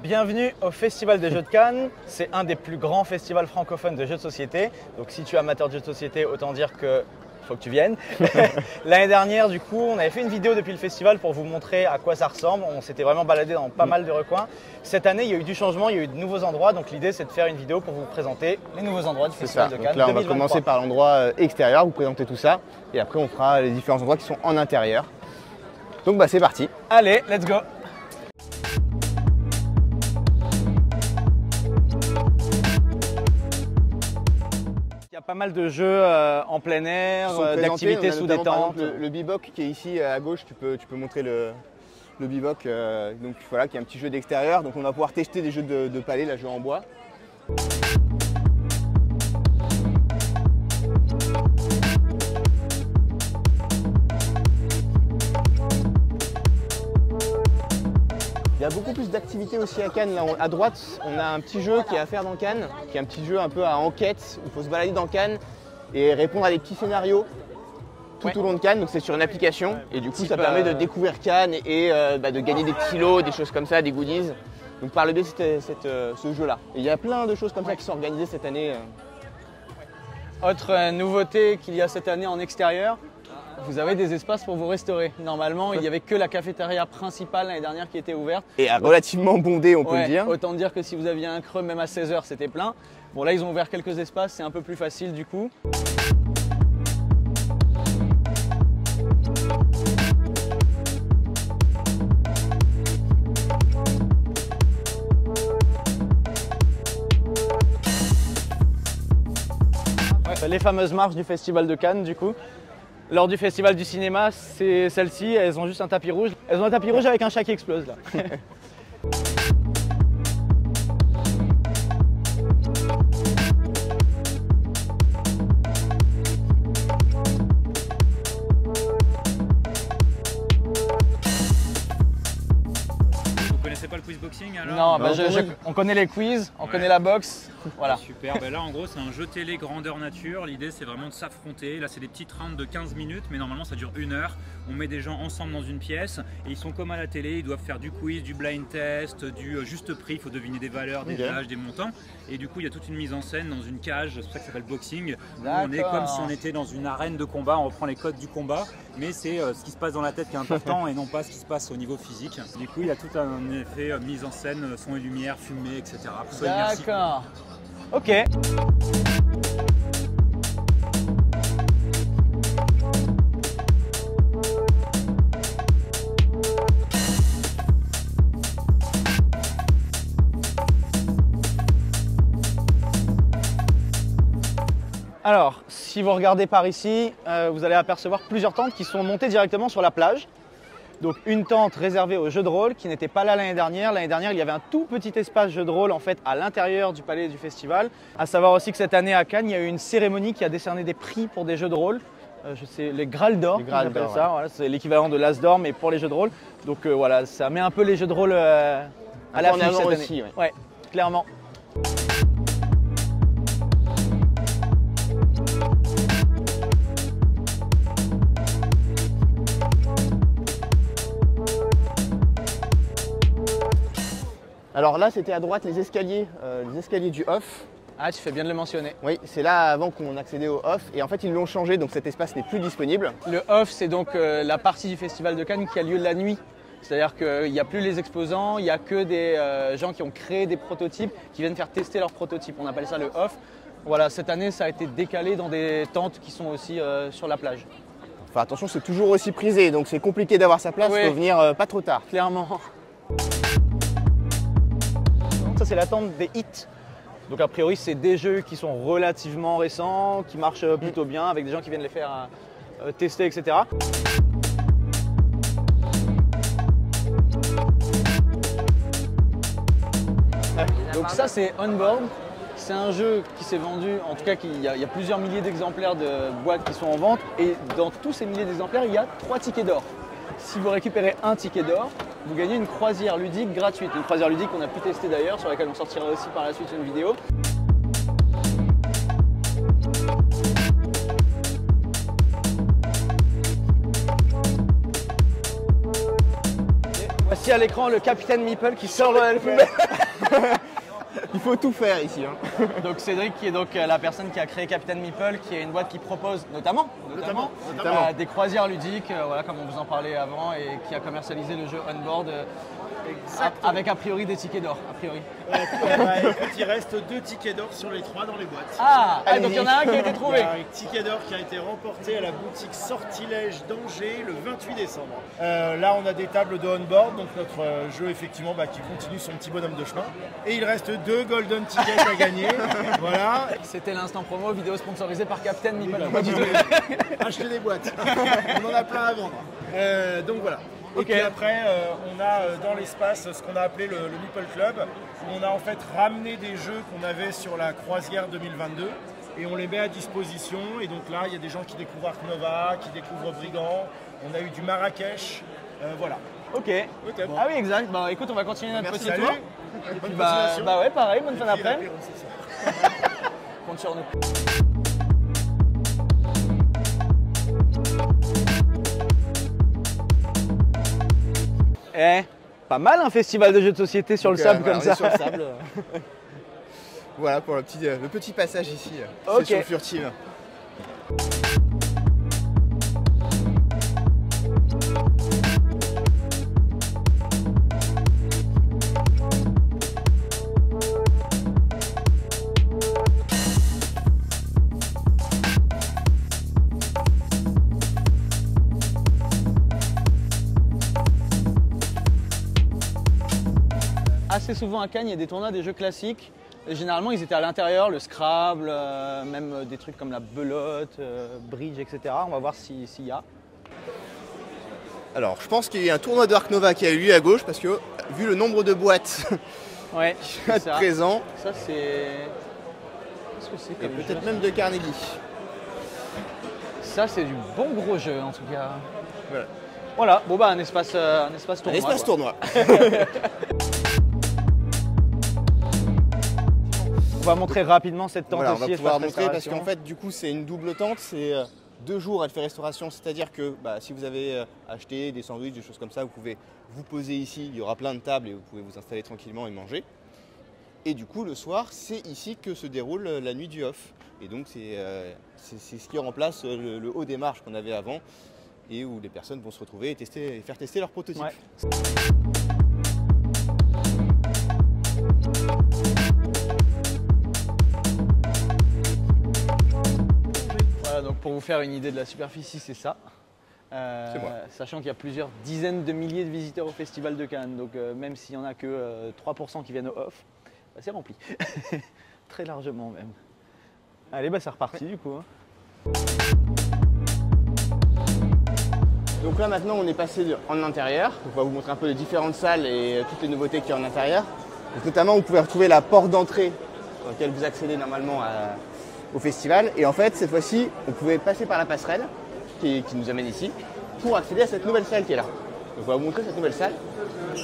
Bienvenue au Festival des Jeux de Cannes. C'est un des plus grands festivals francophones de jeux de société. Donc si tu es amateur de jeux de société, autant dire que faut que tu viennes. L'année dernière, du coup, on avait fait une vidéo depuis le festival pour vous montrer à quoi ça ressemble. On s'était vraiment baladé dans pas mal de recoins. Cette année, il y a eu du changement, il y a eu de nouveaux endroits. Donc l'idée, c'est de faire une vidéo pour vous présenter les nouveaux endroits du Festival de Cannes. Donc là, on 2023. va commencer par l'endroit extérieur, vous présenter tout ça. Et après, on fera les différents endroits qui sont en intérieur. Donc c'est parti. Allez, let's go. Il y a pas mal de jeux en plein air, d'activités sous des tentes. Le bivouac qui est ici à gauche, tu peux montrer le bivouac. Donc voilà, qui est un petit jeu d'extérieur. Donc on va pouvoir tester des jeux de palais, la jeu en bois. Il y a beaucoup plus d'activités aussi à Cannes. Là, à droite, on a un petit jeu qui est à faire dans Cannes, qui est un petit jeu un peu à enquête, où il faut se balader dans Cannes et répondre à des petits scénarios tout au long de Cannes. Donc c'est sur une application et du coup ça permet de découvrir Cannes et de gagner des petits lots, des choses comme ça, des goodies. Donc par le biais de ce jeu-là. Et il y a plein de choses comme ça qui sont organisées cette année. Autre nouveauté qu'il y a cette année en extérieur, vous avez des espaces pour vous restaurer. Normalement, il n'y avait que la cafétéria principale l'année dernière qui était ouverte. Et relativement bondée, on peut le dire. Autant dire que si vous aviez un creux, même à 16 h, c'était plein. Bon, là, ils ont ouvert quelques espaces, c'est un peu plus facile du coup. Les fameuses marches du Festival de Cannes, du coup. Lors du Festival du cinéma, c'est celles-ci, elles ont juste un tapis rouge. Elles ont un tapis rouge avec un chat qui explose là. Vous connaissez pas le quiz boxing alors? Non, on connaît les quiz, on connaît la boxe. Voilà. Super, là en gros c'est un jeu télé grandeur nature, l'idée c'est vraiment de s'affronter, là c'est des petites rounds de 15 minutes mais normalement ça dure 1 heure, on met des gens ensemble dans une pièce et ils sont comme à la télé, ils doivent faire du quiz, du blind test, du juste prix, il faut deviner des valeurs, des âges, des montants et du coup il y a toute une mise en scène dans une cage, c'est pour ça que ça s'appelle boxing, où on est comme si on était dans une arène de combat, on reprend les codes du combat mais c'est ce qui se passe dans la tête qui est important et non pas ce qui se passe au niveau physique. Du coup il y a tout un effet mise en scène, son et lumière, fumée, etc. D'accord. Ok. Alors, si vous regardez par ici, vous allez apercevoir plusieurs tentes qui sont montées directement sur la plage. Donc une tente réservée aux jeux de rôle qui n'était pas là l'année dernière. L'année dernière, il y avait un tout petit espace jeux de rôle en fait à l'intérieur du palais du festival. À savoir aussi que cette année à Cannes, il y a eu une cérémonie qui a décerné des prix pour des jeux de rôle. Je sais, les Graal d'or, ça. Voilà, c'est l'équivalent de l'As d'or mais pour les jeux de rôle. Donc voilà, ça met un peu les jeux de rôle à l'affiche cette année. Aussi, ouais, clairement. Alors là, c'était à droite les escaliers du off. Ah, tu fais bien de le mentionner. Oui, c'est là avant qu'on accédait au off et en fait ils l'ont changé donc cet espace n'est plus disponible. Le off, c'est donc la partie du Festival de Cannes qui a lieu la nuit. C'est-à-dire qu'il n'y a plus les exposants, il n'y a que des gens qui ont créé des prototypes, qui viennent faire tester leurs prototypes. On appelle ça le off. Voilà, cette année, ça a été décalé dans des tentes qui sont aussi sur la plage. Enfin attention, c'est toujours aussi prisé donc c'est compliqué d'avoir sa place, il faut venir pas trop tard. Clairement. Ça, c'est la tente des hits. Donc a priori, c'est des jeux qui sont relativement récents, qui marchent plutôt bien, avec des gens qui viennent les faire tester, etc. Donc ça, c'est Onboard. C'est un jeu qui s'est vendu, en tout cas, il y a plusieurs milliers d'exemplaires de boîtes qui sont en vente. Et dans tous ces milliers d'exemplaires, il y a 3 tickets d'or. Si vous récupérez un ticket d'or, vous gagnez une croisière ludique gratuite. Une croisière ludique qu'on a pu tester d'ailleurs, sur laquelle on sortira aussi par la suite une vidéo. Voici à l'écran le capitaine Meeple qui sort le poubelle. Il faut tout faire ici. Hein. Donc Cédric qui est donc la personne qui a créé Captain Meeple, qui est une boîte qui propose notamment. Des croisières ludiques, voilà, comme on vous en parlait avant, et qui a commercialisé le jeu Onboard avec a priori des tickets d'or. A priori. Écoute, il reste 2 tickets d'or sur les 3 dans les boîtes. Donc il y en a un qui a été trouvé. Il y a un ticket d'or qui a été remporté à la boutique Sortilège d'Angers le 28 décembre. Là, on a des tables de Onboard, donc notre jeu effectivement qui continue son petit bonhomme de chemin. Et il reste 2 golden tickets à gagner. Voilà. C'était l'instant promo, vidéo sponsorisée par Captain Meeple. Acheter des boîtes. On en a plein à vendre. Donc voilà. Et puis après, on a dans l'espace ce qu'on a appelé le Meeple Club, où on a en fait ramené des jeux qu'on avait sur la croisière 2022 et on les met à disposition. Et donc là, il y a des gens qui découvrent Ark Nova, qui découvrent Brigand, on a eu du Marrakech, voilà. Ok. Bon. Ah oui, exact. Bah écoute, on va continuer notre petit tour. Et puis, bah ouais, pareil, bonne fin d'après-midi. Compte sur nous. Pas mal un festival de jeux de société sur le sable comme ça. Sur le sable. Voilà pour le petit passage ici, session furtive. Assez souvent à Cannes, il y a des tournois des jeux classiques. Et généralement, ils étaient à l'intérieur, le Scrabble, même des trucs comme la belote, bridge, etc. On va voir s'il y a. Alors, je pense qu'il y a eu un tournoi de Ark Nova qui a eu lieu à gauche parce que, vu le nombre de boîtes présents, ça c'est. Qu'est-ce que c'est comme peut-être même de Carnegie. Ça, c'est du bon gros jeu en tout cas. Voilà. Bon bah un espace tournoi. Un espace tournoi. On va montrer rapidement cette tente aussi. On va pouvoir montrer parce qu'en fait, du coup, c'est une double tente. C'est 2 jours, elle fait restauration. C'est-à-dire que si vous avez acheté des sandwichs, des choses comme ça, vous pouvez vous poser ici. Il y aura plein de tables et vous pouvez vous installer tranquillement et manger. Et du coup, le soir, c'est ici que se déroule la nuit du off. Et donc, c'est ce qui remplace le haut des marches qu'on avait avant et où les personnes vont se retrouver et faire tester leurs prototypes. Ouais. Donc pour vous faire une idée de la superficie, c'est ça. Sachant qu'il y a plusieurs dizaines de milliers de visiteurs au Festival de Cannes. Donc même s'il n'y en a que 3% qui viennent au off, c'est rempli. Très largement même. Allez, c'est reparti du coup. Donc là maintenant on est passé en intérieur. On va vous montrer un peu les différentes salles et toutes les nouveautés qu'il y a en intérieur. Donc, notamment vous pouvez retrouver la porte d'entrée sur laquelle vous accédez normalement au festival. Et en fait, cette fois-ci, on pouvait passer par la passerelle qui nous amène ici pour accéder à cette nouvelle salle qui est là. Donc on va vous montrer cette nouvelle salle.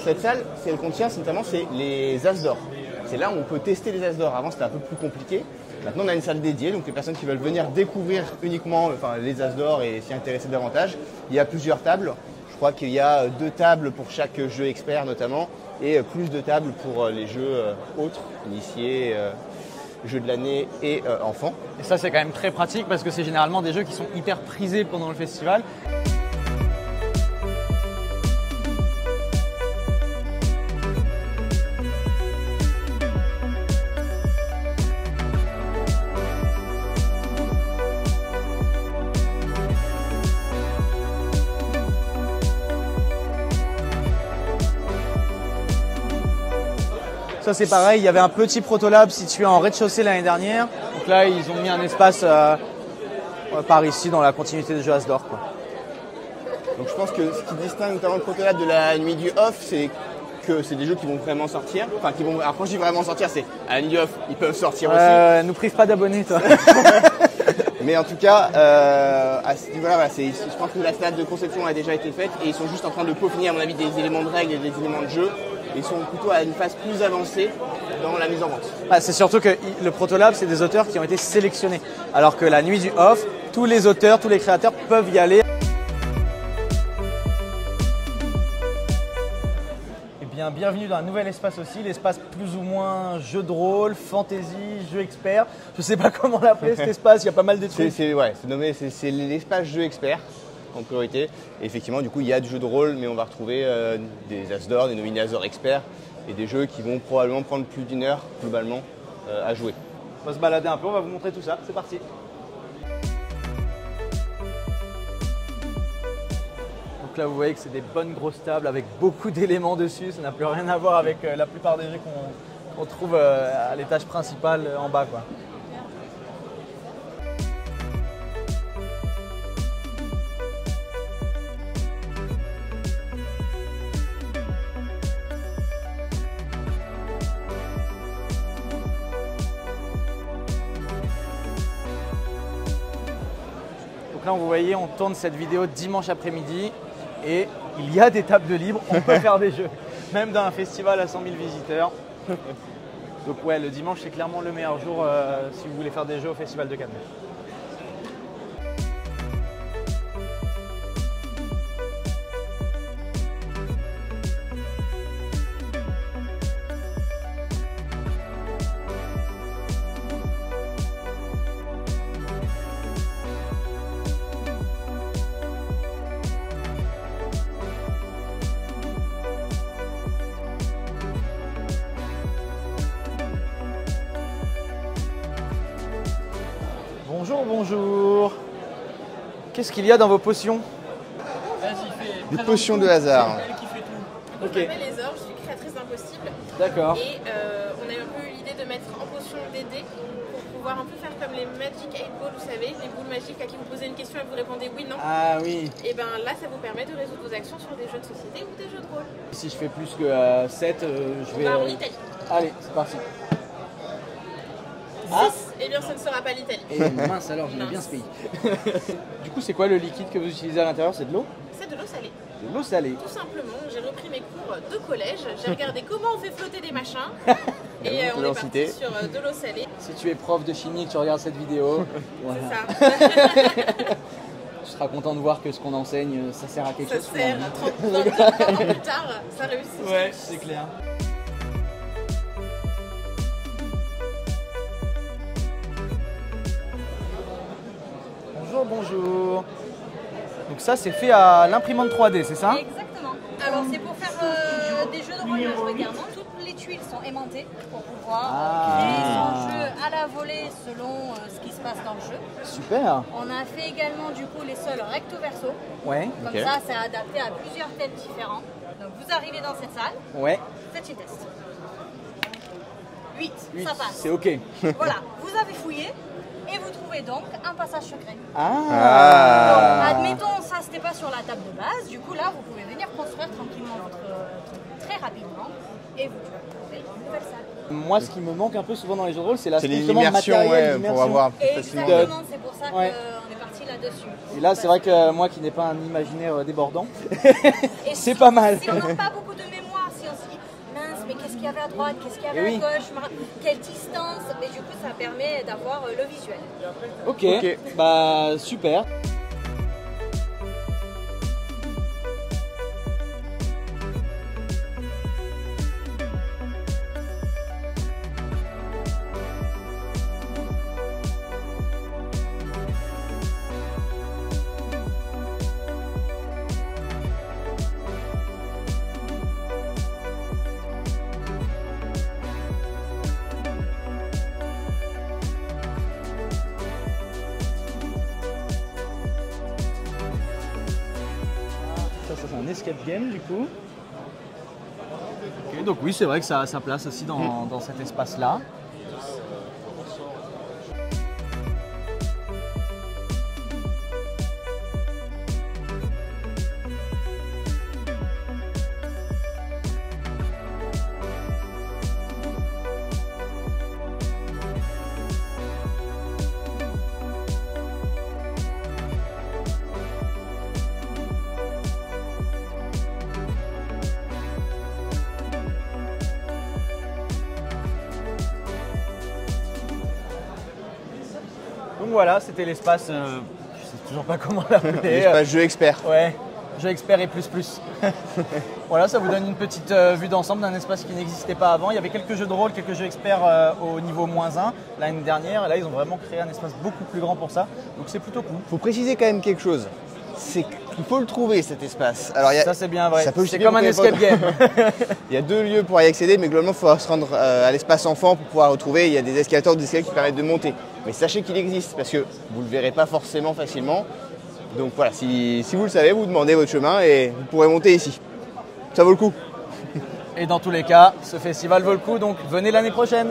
Cette salle, ce qu'elle contient, notamment, c'est les As d'or. C'est là où on peut tester les As d'or. Avant, c'était un peu plus compliqué. Maintenant, on a une salle dédiée, donc les personnes qui veulent venir découvrir uniquement les As d'or et s'y intéresser davantage. Il y a plusieurs tables. Je crois qu'il y a 2 tables pour chaque jeu expert notamment et plus de tables pour les jeux autres, initiés, jeux de l'année et enfants. Et ça, c'est quand même très pratique parce que c'est généralement des jeux qui sont hyper prisés pendant le festival. Ça c'est pareil, il y avait un petit protolab situé en rez-de-chaussée l'année dernière. Donc là ils ont mis un espace par ici dans la continuité des jeux As d'or. Donc je pense que ce qui distingue notamment le protolab de la nuit du off, c'est que c'est des jeux qui vont vraiment sortir. Enfin qui vont. Alors quand je dis vraiment sortir, c'est à la nuit du off, ils peuvent sortir aussi. Nous prive pas d'abonnés toi. Mais en tout cas, à ce niveau-là, je pense que la phase de conception a déjà été faite et ils sont juste en train de peaufiner à mon avis des éléments de règles et des éléments de jeu. Ils sont plutôt à une phase plus avancée dans la mise en vente. C'est surtout que le Protolab, c'est des auteurs qui ont été sélectionnés. Alors que la nuit du off, tous les auteurs, tous les créateurs peuvent y aller. bien, bienvenue dans un nouvel espace aussi, l'espace plus ou moins jeu de rôle, fantasy, jeu expert. Je sais pas comment l'appeler cet espace, il y a pas mal de trucs. C'est l'espace jeu expert en priorité. Et effectivement, du coup, il y a du jeu de rôle, mais on va retrouver des as d'or, des nominés as d'or experts et des jeux qui vont probablement prendre plus d'1 heure globalement à jouer. On va se balader un peu, on va vous montrer tout ça, c'est parti. Donc là vous voyez que c'est des bonnes grosses tables avec beaucoup d'éléments dessus, ça n'a plus rien à voir avec la plupart des jeux qu'on trouve à l'étage principal en bas, quoi. Donc là vous voyez, on tourne cette vidéo dimanche après-midi. Et il y a des tables de libre, on peut faire des jeux, même dans un festival à 100 000 visiteurs. Donc ouais, le dimanche c'est clairement le meilleur jour si vous voulez faire des jeux au Festival de Cannes. Bonjour, bonjour. Qu'est-ce qu'il y a dans vos potions? Des potions de hasard. Je m'appelle Lézor, je suis créatrice d'Impossible. D'accord. Et on a un peu eu l'idée de mettre en potion des dés pour pouvoir un peu faire comme les Magic 8 Balls, vous savez, les boules magiques à qui vous posez une question et vous répondez oui, non. Ah oui. Et bien là, ça vous permet de résoudre vos actions sur des jeux de société ou des jeux de rôle. Si je fais plus que 7, je vais... On va en Italie. Allez, c'est parti. 6, eh bien ce ne sera pas l'Italie. Et mince alors, j'aime bien ce pays. Du coup, c'est quoi le liquide que vous utilisez à l'intérieur? C'est de l'eau? C'est de l'eau salée. De l'eau salée. Tout simplement, j'ai repris mes cours de collège, j'ai regardé comment on fait flotter des machins et on est parti sur de l'eau salée. Si tu es prof de chimie et que tu regardes cette vidéo, voilà. C'est ça. Tu seras content de voir que ce qu'on enseigne, ça sert à quelque chose. Ça sert 30 ans plus tard, ça réussit. Ouais, c'est clair. Bonjour, bonjour. Donc ça, c'est fait à l'imprimante 3D, c'est ça? Exactement. Alors c'est pour faire des jeux de rôle majoritairement. Toutes les tuiles sont aimantées pour pouvoir créer son jeu à la volée selon ce qui se passe dans le jeu. Super. On a fait également du coup les sols recto verso. Ouais. Comme ça, c'est adapté à plusieurs thèmes différents. Donc vous arrivez dans cette salle, Ouais. faites une test. 8, 8, ça passe. c'est ok. Voilà, vous avez fouillé et vous trouvez donc un passage secret. Ah. Admettons, ça c'était pas sur la table de base, du coup là vous pouvez venir construire tranquillement votre truc très rapidement et vous trouvez une nouvelle salle. Moi, ce qui me manque un peu souvent dans les jeux de rôle, c'est l'aspect l'immersion, matériel, pour avoir plus Exactement, facilement. c'est pour ça qu'on Ouais. est parti là-dessus. Et là, c'est vrai que moi qui n'ai pas un imaginaire débordant, Et c'est si- pas mal. Si on n'a pas beaucoup de mémoire, si on se dit mince, mais qu'est-ce qu'il y avait à droite, qu'est-ce qu'il y avait Eh oui. à gauche, quelle distance, mais du coup ça permet d'avoir le visuel. Ok, bah super. Ça c'est un escape game du coup. Ok, donc oui, c'est vrai que ça a sa place aussi dans cet espace-là. Donc voilà, c'était l'espace, je sais toujours pas comment l'appeler. L'espace jeu expert. Ouais, jeu expert et plus. Voilà, ça vous donne une petite vue d'ensemble d'un espace qui n'existait pas avant. Il y avait quelques jeux de rôle, quelques jeux experts au niveau -1 l'année dernière. Et là, ils ont vraiment créé un espace beaucoup plus grand pour ça. Donc c'est plutôt cool. Faut préciser quand même quelque chose. C'est qu'il faut le trouver cet espace. Alors, Ça c'est bien vrai. ça peut C'est aussi comme un bien escape game. Il y a 2 lieux pour y accéder, mais globalement, il faut se rendre à l'espace enfant pour pouvoir retrouver. Il y a des escalators, des escaliers qui permettent de monter. Mais sachez qu'il existe parce que vous ne le verrez pas forcément facilement. Donc voilà, si vous le savez, vous demandez votre chemin et vous pourrez monter ici. Ça vaut le coup. Et dans tous les cas, ce festival vaut le coup, donc venez l'année prochaine.